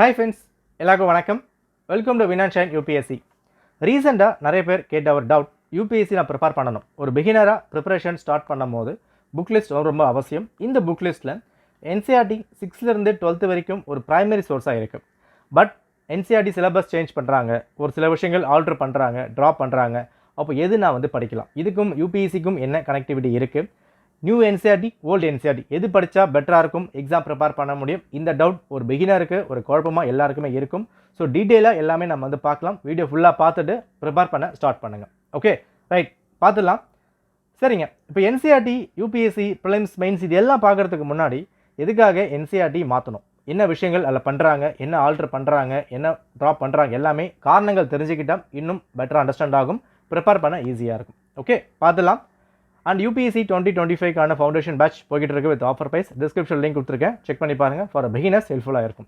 Hi friends, எல்லாருக்கும் வணக்கம். Welcome to win and shine UPSC. ரீசெண்டாக நிறைய பேர் கேட்ட ஒரு டவுட், யூபிஎஸ்சி நான் ப்ரிப்பேர் பண்ணணும், ஒரு பிகினராக ப்ரிப்பரேஷன் ஸ்டார்ட் பண்ணும் போது புக் லிஸ்ட் ரொம்ப அவசியம். இந்த புக் லிஸ்ட்டில் என்சிஆர்டி 6லேருந்து 12th வரைக்கும் ஒரு ப்ரைமரி சோர்ஸாக இருக்குது. பட் என்சிஆர்டி சிலபஸ் சேஞ்ச் பண்ணுறாங்க, ஒரு சில விஷயங்கள் ஆல்ட்ரு பண்ணுறாங்க, ட்ராப் பண்ணுறாங்க. அப்போ எது நான் படிக்கலாம், இதுக்கும் யூபிஎஸ்சிக்கும் என்ன கனெக்டிவிட்டி இருக்குது, நியூ என்சிஆர்டி ஓல்டு என்சிஆர்டி எது படித்தா பெட்டராக இருக்கும், எக்ஸாம் ப்ரிப்பேர் பண்ண முடியும், இந்த டவுட் ஒரு பிகினருக்கு ஒரு குழப்பமாக எல்லாருக்குமே இருக்கும். ஸோ டீட்டெயிலாக எல்லாமே நம்ம பார்க்கலாம். வீடியோ ஃபுல்லாக பார்த்துட்டு ப்ரிப்பேர் பண்ண ஸ்டார்ட் பண்ணுங்கள். ஓகே ரைட், பார்த்துடலாம். சரிங்க, இப்போ என்சிஆர்டி யூபிஎஸ்சி ப்ரிலிம்ஸ் மெயின்ஸ் இது எல்லாம் பார்க்குறதுக்கு முன்னாடி எதுக்காக என்சிஆர்டி மாற்றணும், என்ன விஷயங்கள் அதில் பண்ணுறாங்க, என்ன ஆல்ட்ரு பண்ணுறாங்க, என்ன ட்ராப் பண்ணுறாங்க, எல்லாமே காரணங்கள் தெரிஞ்சுக்கிட்டால் இன்னும் பெட்டராக அண்டர்ஸ்டாண்ட் ஆகும், ப்ரிப்பேர் பண்ண ஈஸியாக இருக்கும். ஓகே பார்த்துடலாம். அண்ட் யூபிஎஸ்சி 2025க்கான ஃபவுண்டேஷன் பேட்ச் போய்கிட்டு இருக்கு with offer price. Description link கொடுத்துருக்கேன், செக் பண்ணி பாருங்கள். ஃபார் பிகினர்ஸ் ஹெல்ப்ஃபுல்லாக இருக்கும்.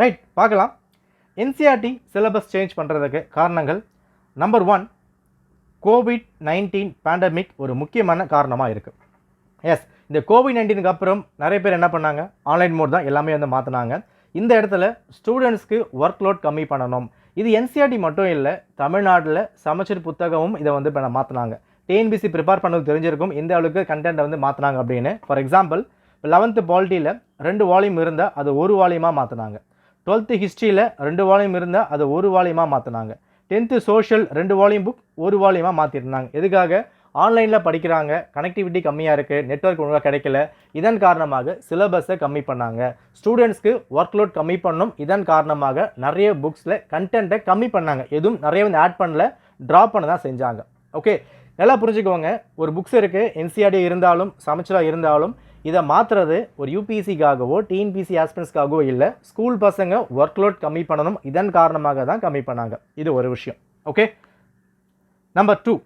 ரைட், பார்க்கலாம். என்சிஆர்டி சிலபஸ் சேஞ்ச் பண்ணுறதுக்கு காரணங்கள் நம்பர் 1, COVID-19 பேண்டமிக் ஒரு முக்கியமான காரணமாக இருக்குது. எஸ், இந்த COVID-19க்கு அப்புறம் நிறைய பேர் என்ன பண்ணாங்க, ஆன்லைன் மோட் தான் எல்லாமே மாற்றினாங்க. இந்த இடத்துல ஸ்டூடெண்ட்ஸ்க்கு ஒர்க் லோட் கம்மி பண்ணணும். இது என்சிஆர்டி மட்டும் இல்லை, தமிழ்நாட்டில் சமச்சீர் புத்தகமும் இதை இப்போ மாற்றினாங்க. டிஎன்பிசி ப்ரிப்பேர் பண்ணது தெரிஞ்சிருக்கும் இந்த அளவுக்கு கண்டென்ட்டை மாற்றினாங்க அப்படின்னு. ஃபார் எக்ஸாம்பிள், இப்போ 11th பாலிட்டியில் 2 வால்யூம் இருந்தால் அது 1 வால்யூமாக மாற்றினாங்க. 12th ஹிஸ்ட்ரியில் 2 வால்யூம் இருந்தால் அது 1 வால்யூமாக மாற்றினாங்க. 10th social 2 volume book 1 வால்யூமாக மாற்றிருந்தாங்க. எதுக்காக? ஆன்லைனில் படிக்கிறாங்க, கனெக்டிவிட்டி கம்மியாக இருக்குது, நெட்வொர்க் ஒழுங்காக கிடைக்கல, இதன் காரணமாக சிலபஸை கம்மி பண்ணாங்க. ஸ்டூடெண்ட்ஸ்க்கு ஒர்க் லோட் கம்மி பண்ணும், இதன் காரணமாக நிறைய புக்ஸில் கண்டென்ட்டை கம்மி பண்ணாங்க. எதுவும் நிறைய ஆட் பண்ணல, ட்ராப் பண்ண தான் செஞ்சாங்க. ஓகே, நல்லா புரிஞ்சுக்கோங்க. ஒரு புக்ஸ் இருக்குது, என்சிஆர்டி இருந்தாலும் சமச்சீராக இருந்தாலும் இதை மாற்றுறது ஒரு யூபிஎஸ்சிக்காகவோ டிஎன்பிசி ஆஸ்பிரன்ஸ்க்காகவோ இல்லை, ஸ்கூல் பசங்க ஒர்க் லோட் கம்மி பண்ணணும், இதன் காரணமாக தான் கம்மி பண்ணாங்க. இது ஒரு விஷயம். ஓகே, நம்பர் 2,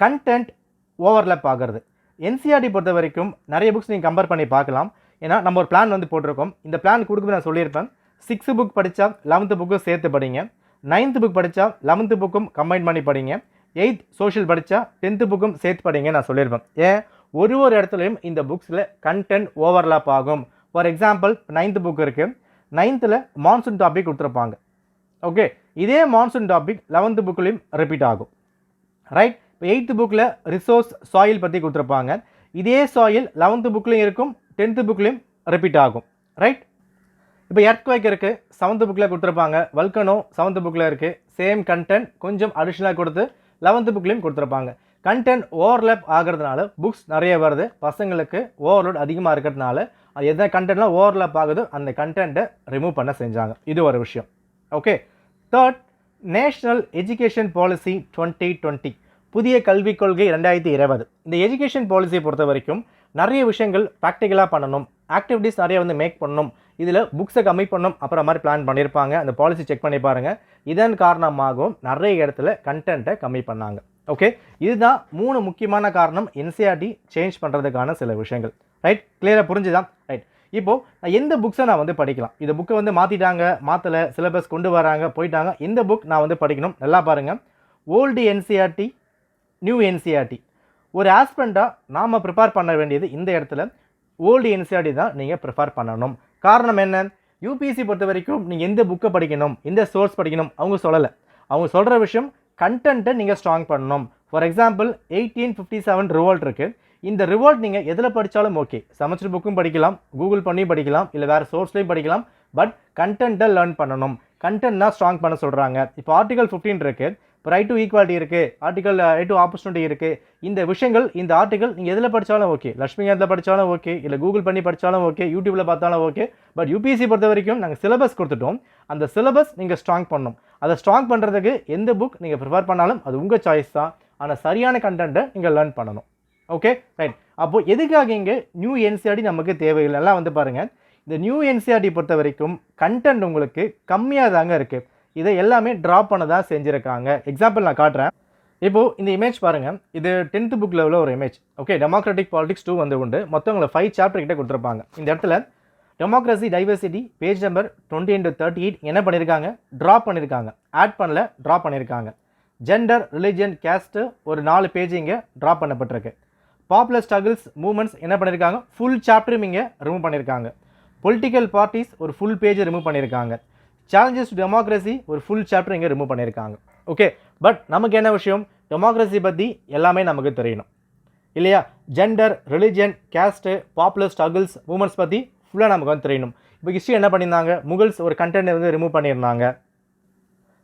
கண்டென்ட் ஓவர்லேப் ஆகிறது. என்சிஆர்டி பொறுத்த வரைக்கும் நிறைய புக்ஸ் நீங்கள் கம்பேர் பண்ணி பார்க்கலாம். ஏன்னா நம்ம ஒரு பிளான் போட்டிருக்கோம். இந்த பிளான் கொடுக்கும்போது நான் சொல்லியிருப்பேன், 6th புக் படித்தா 11th புக்கும் சேர்த்து படிங்க, 9th புக் படித்தா 11th புக்கும் கம்பைன் பண்ணி படிங்க, 8th சோஷியல் படித்தா 10th புக்கும் சேர்த்து படிங்க நான் சொல்லியிருப்பேன். ஏன், ஒரு இடத்துலையும் இந்த புக்ஸில் கண்டென்ட் ஓவர்லாப் ஆகும். ஃபார் எக்ஸாம்பிள், 9th புக் இருக்குது, 9th மான்சூன் டாபிக் கொடுத்துருப்பாங்க. ஓகே, இதே மான்சூன் டாபிக் 11th புக்லேயும் ரிப்பீட் ஆகும். ரைட், இப்போ 8th புக்கில் ரிசோர்ஸ் சாயில் பற்றி கொடுத்துருப்பாங்க. இதே சாயில் 11th புக்லேயும் இருக்கும், 10th புக்லேயும் ரிப்பீட் ஆகும். ரைட், இப்போ எர்த்குவேக் இருக்குது, 7th புக்கில் கொடுத்துருப்பாங்க. வல்கனோ 7th புக்கில் இருக்குது, சேம் கண்டென்ட் கொஞ்சம் அடிஷ்னலாக கொடுத்து 11th புக்லேயும் கொடுத்துருப்பாங்க. கண்டென்ட் ஓவர்லேப் ஆகிறதுனால புக்ஸ் நிறைய வருது, பசங்களுக்கு ஓவர்லோட் அதிகமாக இருக்கிறதுனால அது எந்த கண்டென்ட்லாம் ஓவர்லேப் ஆகுதோ அந்த கண்டென்ட்டை ரிமூவ் பண்ண செஞ்சாங்க. இது ஒரு விஷயம். Okay, 3rd, national education policy 2020, புதிய கல்விக் கொள்கை 2020. இந்த எஜுகேஷன் பாலிசியை பொறுத்த வரைக்கும் நிறைய விஷயங்கள் ப்ராக்டிக்கலாக பண்ணணும், ஆக்டிவிட்டீஸ் நிறைய மேக் பண்ணணும், இதில் புக்ஸை கம்மி பண்ணணும், அப்புறம் மாதிரி பிளான் பண்ணியிருப்பாங்க. அந்த பாலிசி செக் பண்ணி பாருங்கள். இதன் காரணமாகவும் நிறைய இடத்துல கண்டென்ட்டை கம்மி பண்ணாங்க. ஓகே, இதுதான் 3 முக்கியமான காரணம் என்சிஆர்டி சேஞ்ச் பண்ணுறதுக்கான சில விஷயங்கள். ரைட், கிளியராக புரிஞ்சுதான்? ரைட், இப்போது எந்த புக்ஸை நான் படிக்கலாம், இந்த புக்கை மாற்றிட்டாங்க, மாற்றலை, சிலபஸ் கொண்டு வராங்க, போயிட்டாங்க, இந்த புக் நான் படிக்கணும். நல்லா பாருங்கள், ஓல்டு என்சிஆர்டி நியூ என்சிஆர்டி. ஒரு ஆஸ்பிரண்ட்டாக நாம் ப்ரிப்பேர் பண்ண வேண்டியது இந்த இடத்துல ஓல்டு என்சிஆர்டி தான் நீங்கள் ப்ரிஃபர் பண்ணணும். காரணம் என்ன, யூபிஎஸ்சி பொறுத்த வரைக்கும் நீங்கள் எந்த புக்கை படிக்கணும், எந்த சோர்ஸ் படிக்கணும் அவங்க சொல்லலை. அவங்க சொல்கிற விஷயம் கண்டென்ட்டை நீங்கள் ஸ்ட்ராங் பண்ணணும். ஃபார் எக்ஸாம்பிள், 1857 ரிவோல்ட் இருக்குது. இந்த ரிவோல்ட் நீங்கள் எதில் படித்தாலும் ஓகே, சமச்சீர் புக்கும் படிக்கலாம், கூகுள் பண்ணி படிக்கலாம், இல்லை வேறு சோர்ஸ்லேயும் படிக்கலாம். பட் கண்டென்ட்டை லேர்ன் பண்ணணும், கண்டென்ட் தான் ஸ்ட்ராங் பண்ண சொல்கிறாங்க. இப்போ ஆர்டிகல் 15 இருக்குது, இப்போ ரைட் டு ஈக்குவாலிட்டி இருக்குது, ஆர்டிகல் ரைட் டு ஆப்பர்ச்சுனிட்டி இருக்குது. இந்த விஷயங்கள், இந்த ஆர்டிகல் நீங்கள் எதில் படித்தாலும் ஓகே, லட்சுமிகாந்தில் படித்தாலும் ஓகே, இல்லை கூகுள் பண்ணி படித்தாலும் ஓகே, யூடியூப்பில் பார்த்தாலும் ஓகே. பட் யூபிஎஸ்சி பொறுத்த வரைக்கும் நாங்கள் சிலபஸ் கொடுத்துட்டோம், அந்த சிலபஸ் நீங்கள் ஸ்ட்ராங் பண்ணணும். அதை ஸ்ட்ராங் பண்ணுறதுக்கு எந்த புக் நீங்கள் ப்ரிஃபர் பண்ணாலும் அது உங்கள் சாய்ஸ் தான், ஆனால் சரியான கண்டென்ட்டை நீங்கள் லேர்ன் பண்ணணும். ஓகே ரைட், அப்போது எதுக்காக இங்கே நியூ என்சிஆர்டி நமக்கு தேவையில்லை? எல்லாம் பாருங்கள், இந்த நியூ என்சிஆர்டி பொறுத்த வரைக்கும் கண்டென்ட் உங்களுக்கு கம்மியாக தாங்க இருக்குது, இதை எல்லாமே ட்ராப் பண்ண தான் செஞ்சுருக்காங்க. எக்ஸாம்பிள் நான் காட்டுறேன். இப்போது இந்த இமேஜ் பாருங்கள், இது 10th புக் லெவலில் ஒரு இமேஜ். ஓகே, டெமோக்ராட்டிக் பாலிடிக்ஸ் 2 உண்டு. மொத்தம் உங்களை 5 சாப்டர் கிட்டே கொடுத்துருப்பாங்க. இந்த இடத்துல டெமோக்ரஸி டைவர்சிட்டி பேஜ் நம்பர் 20-38 என்ன பண்ணியிருக்காங்க, ட்ராப் பண்ணியிருக்காங்க, ஆட் பண்ணல, ட்ராப் பண்ணியிருக்காங்க. ஜெண்டர், ரிலிஜன், கேஸ்ட்டு ஒரு 4 பேஜ் இங்கே ட்ராப் பண்ணப்பட்டிருக்கு. பாப்புலர் ஸ்ட்ரகிள்ஸ் மூமெண்ட்ஸ் என்ன பண்ணியிருக்காங்க, ஃபுல் சாப்டரும் இங்கே ரிமூவ் பண்ணியிருக்காங்க. பொலிட்டிக்கல் பார்ட்டிஸ் ஒரு ஃபுல் பேஜ் ரிமூவ் பண்ணியிருக்காங்க. சேலஞ்சஸ் டு டெமோக்ரஸி ஒரு ஃபுல் சாப்டர் இங்கே ரிமூவ் பண்ணியிருக்காங்க. ஓகே, பட் நமக்கு என்ன விஷயம், டெமோக்ரஸி பற்றி எல்லாமே நமக்கு தெரியணும் இல்லையா? Gender, religion, caste, popular struggles, moments பற்றி ஃபுல்லாக நமக்கு வந்து தெரியணும். இப்போ ஹிஸ்ட்ரி என்ன பண்ணியிருந்தாங்க, முகல்ஸ் ஒரு கண்டென்ட் வந்து ரிமூவ் பண்ணியிருந்தாங்க.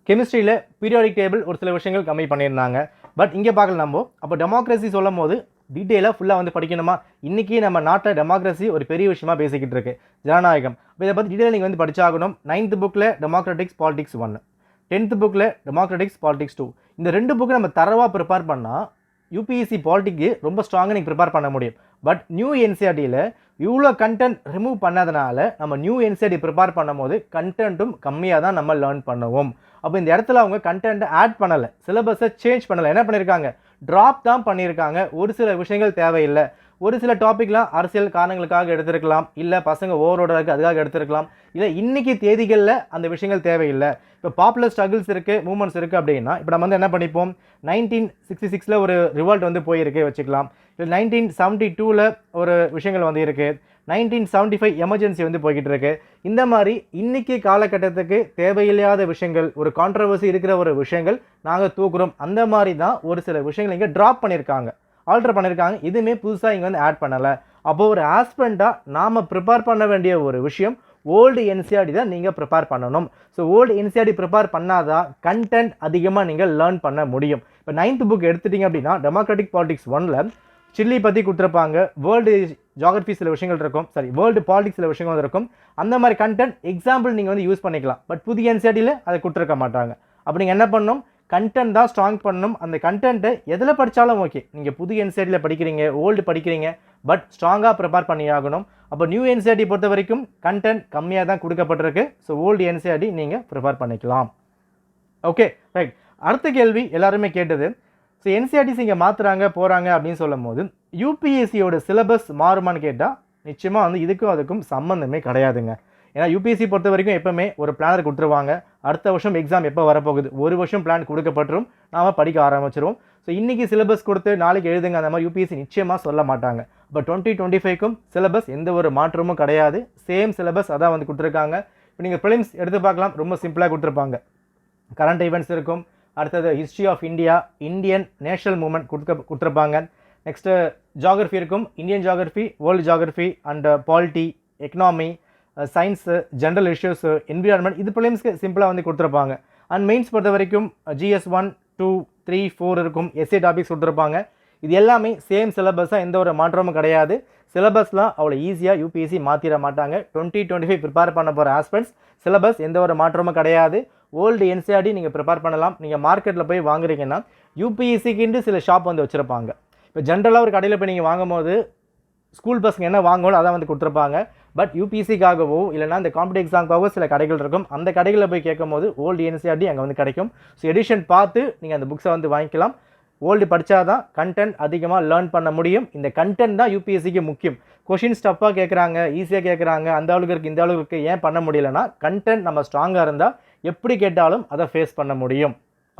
கெமிஸ்ட்ரியில் பீரியாடிக் டேபிள் ஒரு சில விஷயங்கள் கம்மி பண்ணியிருந்தாங்க. பட் இங்கே பார்க்கல நம்ம. அப்போ டெமோக்ரஸி சொல்லும் போது டீட்டெயிலாக ஃபுல்லாக வந்து படிக்கணுமா? இன்றைக்கி நம்ம நாட்டில் டெமோக்ரஸி ஒரு பெரிய விஷயமா பேசிக்கிட்டு இருக்கு, ஜனநாயகம். இப்போ இதை பற்றி டீட்டெயில் நீங்கள் வந்து படிச்சாகணும். 9th புக்கில் டெமோக்ராட்டிக்ஸ் பாலிடிக்ஸ் 1, 10th புக்கில் டெமோக்ராட்டிக்ஸ் பாலிடிக்ஸ் 2. இந்த 2 புக்கு நம்ம தரவாக ப்ரிப்பேர் பண்ணால் யூபிஎஸ்சி பாலிட்டிக்கு ரொம்ப ஸ்ட்ராங்காக நீங்கள் ப்ரிப்பேர் பண்ண முடியும். பட் நியூ என்சிஆர்டியில் இவ்வளோ கண்டென்ட் ரிமூவ் பண்ணதுனால நம்ம நியூ என்சிஆர்டி ப்ரிப்பேர் பண்ணும் போது கண்டென்ட்டும் கம்மியாக தான் நம்ம லேர்ன் பண்ணுவோம். அப்போ இந்த இடத்துல அவங்க கண்டென்ட்டை ஆட் பண்ணலை, சிலபஸை சேஞ்ச் பண்ணலை. என்ன பண்ணியிருக்காங்க, ட்ராப் தான் பண்ணியிருக்காங்க. ஒரு சில விஷயங்கள் தேவையில்லை. ஒரு சில டாப்பிக்லாம் அரசியல் காரணங்களுக்காக எடுத்திருக்கலாம், இல்லை பசங்க ஓவரோட இருக்குது அதுக்காக எடுத்திருக்கலாம், இல்லை இன்றைக்கி தேதிகளில் அந்த விஷயங்கள் தேவையில்லை. இப்போ பாப்புலர் ஸ்ட்ரகிள்ஸ் இருக்குது, மூமெண்ட்ஸ் இருக்குது அப்படின்னா இப்போ நம்ம வந்து என்ன பண்ணிப்போம், 1966 ஒரு ரிவால்ட் வந்து போயிருக்கு வச்சுக்கலாம், இல்லை 1972 ஒரு விஷயங்கள் வந்து இருக்குது, 1975 எமர்ஜென்சி வந்து போய்கிட்டு இருக்கு. இந்த மாதிரி இன்றைக்கி காலகட்டத்துக்கு தேவையில்லாத விஷயங்கள், ஒரு கான்ட்ரவர்சி இருக்கிற ஒரு விஷயங்கள் நாங்கள் தூக்குறோம். அந்த மாதிரி தான் ஒரு சில விஷயங்கள் இங்கே ட்ராப் பண்ணியிருக்காங்க, ஆல்டர் பண்ணியிருக்காங்க. இதுவுமே புதுசாக இங்கே வந்து ஆட் பண்ணலை. அப்போது ஒரு ஆஸ்பெண்டாக நாம் ப்ரிப்பேர் பண்ண வேண்டிய ஒரு விஷயம் ஓல்டு என்சிஆர்டி தான் நீங்கள் ப்ரிப்பேர் பண்ணணும். ஸோ ஓல்டு என்சிஆர்டி ப்ரிப்பேர் பண்ணாதான் கண்டென்ட் அதிகமாக நீங்கள் லேர்ன் பண்ண முடியும். இப்போ 9th புக் எடுத்துட்டிங்க அப்படின்னா டெமோக்ராட்டிக் பாலிடிக்ஸ் 1ல் சில்லி பற்றி கொடுத்துருப்பாங்க, வேர்ல்டு ஜியாகிரபி சில விஷயங்கள் இருக்கும், வேர்ல்டு பாலிடிக்ஸ் சில விஷயங்கள் இருக்கும். அந்த மாதிரி கண்டென்ட் எக்ஸாம்பிள் நீங்கள் வந்து யூஸ் பண்ணிக்கலாம். பட் புதிய என்சிஆர்டியில் அதை கொடுத்துருக்க மாட்டாங்க. அப்போ நீங்கள் என்ன பண்ணணும், கண்டென்ட் தான் ஸ்ட்ராங் பண்ணணும். அந்த கண்டென்ட்டை எதில் படித்தாலும் ஓகே, நீங்கள் புதிய என்சிஆர்டியில் படிக்கிறீங்க, ஓல்டு படிக்கிறீங்க, பட் ஸ்ட்ராங்காக ப்ரிப்பேர் பண்ணி ஆகணும். அப்போ நியூ என்சிஆர்டி பொறுத்த வரைக்கும் கண்டென்ட் கம்மியாக தான் கொடுக்கப்பட்டிருக்கு. ஸோ ஓல்டு என்சிஆர்டி நீங்கள் ப்ரிப்பேர் பண்ணிக்கலாம். Okay right. அடுத்த கேள்வி எல்லாருமே கேட்டது, ஸோ என்சிஆர்டிஸ் இங்கே மாற்றுறாங்க போகிறாங்க அப்படின்னு சொல்லும் போது யூபிஎஸ்சியோட சிலபஸ் மாறுமான்னு கேட்டால் நிச்சயமாக வந்து இதுக்கும் அதுக்கும் சம்மந்தமே கிடையாதுங்க. ஏன்னா யூபிஎஸ்சி பொறுத்த வரைக்கும் எப்போவுமே ஒரு பிளானர் கொடுத்துருவாங்க. அடுத்த வருஷம் எக்ஸாம் எப்போ வரப்போகுது, ஒரு வருஷம் பிளான் கொடுக்கப்பட்டுரும், நாம் படிக்க ஆரம்பிச்சிருவோம். ஸோ இன்றைக்கி சிலபஸ் கொடுத்து நாளைக்கு எழுதுங்க அந்த மாதிரி யூபிஎஸ்சி நிச்சயமாக சொல்ல மாட்டாங்க. இப்போ 2025க்கும் சிலபஸ் எந்த ஒரு மாற்றமும் கிடையாது, சேம் சிலபஸ் அதான் வந்து கொடுத்துருக்காங்க. இப்போ நீங்கள் ப்ரிலிம்ஸ் எடுத்து பார்க்கலாம், ரொம்ப சிம்பிளாக கொடுத்துருப்பாங்க. கரண்ட் ஈவெண்ட்ஸ் இருக்கும், அடுத்தது history of India, Indian national movement கொடுத்துருப்பாங்க. நெக்ஸ்ட்டு ஜாகிரஃபி இருக்கும், Indian geography, world geography and polity, economy, science, general issues, environment, இது ப்ரிலிம்ஸ்க்கு சிம்பிளாக வந்து கொடுத்துருப்பாங்க. அண்ட் மெயின்ஸ் பொறுத்த வரைக்கும் GS 1, 2, 3, 4 இருக்கும், எஸ்ஏ டாபிக்ஸ் கொடுத்துருப்பாங்க. இது எல்லாமே சேம் சிலபஸாக எந்த ஒரு மாற்றமும் கிடையாது. சிலபஸ்லாம் அவ்வளோ ஈஸியாக யூபிஎஸ்சி மாற்றிட மாட்டாங்க. 2025 ப்ரிப்பேர் பண்ண போகிற ஆஸ்பெண்ட்ஸ் சிலபஸ் எந்த ஒரு மாற்றமும் கிடையாது. ஓல்டு என்சிஆர்டி நீங்கள் ப்ரிப்பேர் பண்ணலாம். நீங்கள் மார்க்கெட்டில் போய் வாங்குறீங்கன்னா யூபிஎஸ்சிக்குன்ட்டு சில ஷாப் வந்து வச்சுருப்பாங்க. இப்போ ஜென்ரலாக ஒரு கடையில் போய் நீங்கள் வாங்கும் போது ஸ்கூல் பசங்க என்ன வாங்கணும் அதான் வந்து கொடுத்துருப்பாங்க. பட் யூபிஎஸ்சிக்காகவோ இல்லைனா இந்த காம்படிட்டிவ் எக்ஸாமுக்காகவோ சில கடைகள் இருக்கும். அந்த கடைகளில் போய் கேட்கும் போது ஓல்டு என்சிஆர்டி அங்கே வந்து கிடைக்கும். ஸோ எடிஷன் பார்த்து நீங்கள் அந்த புக்ஸை வந்து வாங்கிக்கலாம். ஓல்டு படித்தா தான் கண்டென்ட் அதிகமாக லேர்ன் பண்ண முடியும். இந்த கண்டென்ட் தான் யூபிஎஸ்சிக்கு முக்கியம். கொஷின்ஸ் டஃப்பாக கேட்குறாங்க, ஈஸியாக கேட்குறாங்க, அந்த அளவுக்கு இருக்குது இந்த அளவுக்கு இருக்குது, ஏன் பண்ண முடியலைன்னா கண்டென்ட் நம்ம ஸ்ட்ராங்காக இருந்தால் எப்படி கேட்டாலும் அதை ஃபேஸ் பண்ண முடியும்.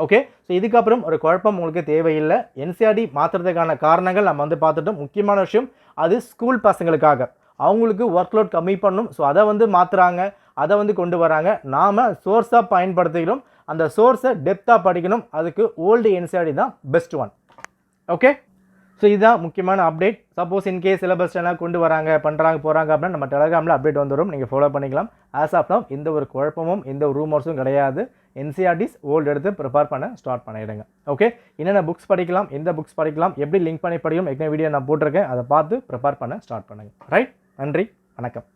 ஓகே, ஸோ இதுக்கப்புறம் ஒரு குழப்பம் உங்களுக்கு தேவையில்லை. என்சிஆர்டி மாற்றுறதுக்கான காரணங்கள் நம்ம வந்து பார்த்துட்டோம். முக்கியமான விஷயம் அது ஸ்கூல் பசங்களுக்காக, அவங்களுக்கு ஒர்க்லோட் கம்மி பண்ணும். ஸோ அதை வந்து மாற்றுறாங்க, அதை வந்து கொண்டு வராங்க. நாம் சோர்ஸாக பயன்படுத்திக்கிறோம். அந்த சோர்ஸை டெப்த்தாக படிக்கணும். அதுக்கு ஓல்டு என்சிஆர்டி தான் பெஸ்ட் ஒன். ஓகே, ஸோ இதுதான் முக்கியமான அப்டேட். சப்போஸ் இன்கேஸ் சிலபஸ் எல்லாம் கொண்டு வராங்க பண்ணுறாங்க போகிறாங்க அப்படின்னா நம்ம டெலகிராமில் அப்டேட் வந்துடும், நீங்கள் ஃபாலோ பண்ணிக்கலாம். ஆஸ் ஆஃப் நவ் எந்த ஒரு குழப்பமும் எந்த ஒரு ரூமர்ஸும் கிடையாது. என்சிஆர்டிஸ் ஓல்டு எடுத்து ப்ரிப்பேர் பண்ண ஸ்டார்ட் பண்ணிடுங்க. ஓகே, என்னென்ன புக்ஸ் படிக்கலாம், எந்த புக்ஸ் படிக்கலாம், எப்படி லிங்க் பண்ணி படிக்கும் ஏற்கனவே வீடியோ நான் போட்டிருக்கேன், அதை பார்த்து ப்ரிப்பேர் பண்ண ஸ்டார்ட் பண்ணுங்கள். ரைட், நன்றி, வணக்கம்.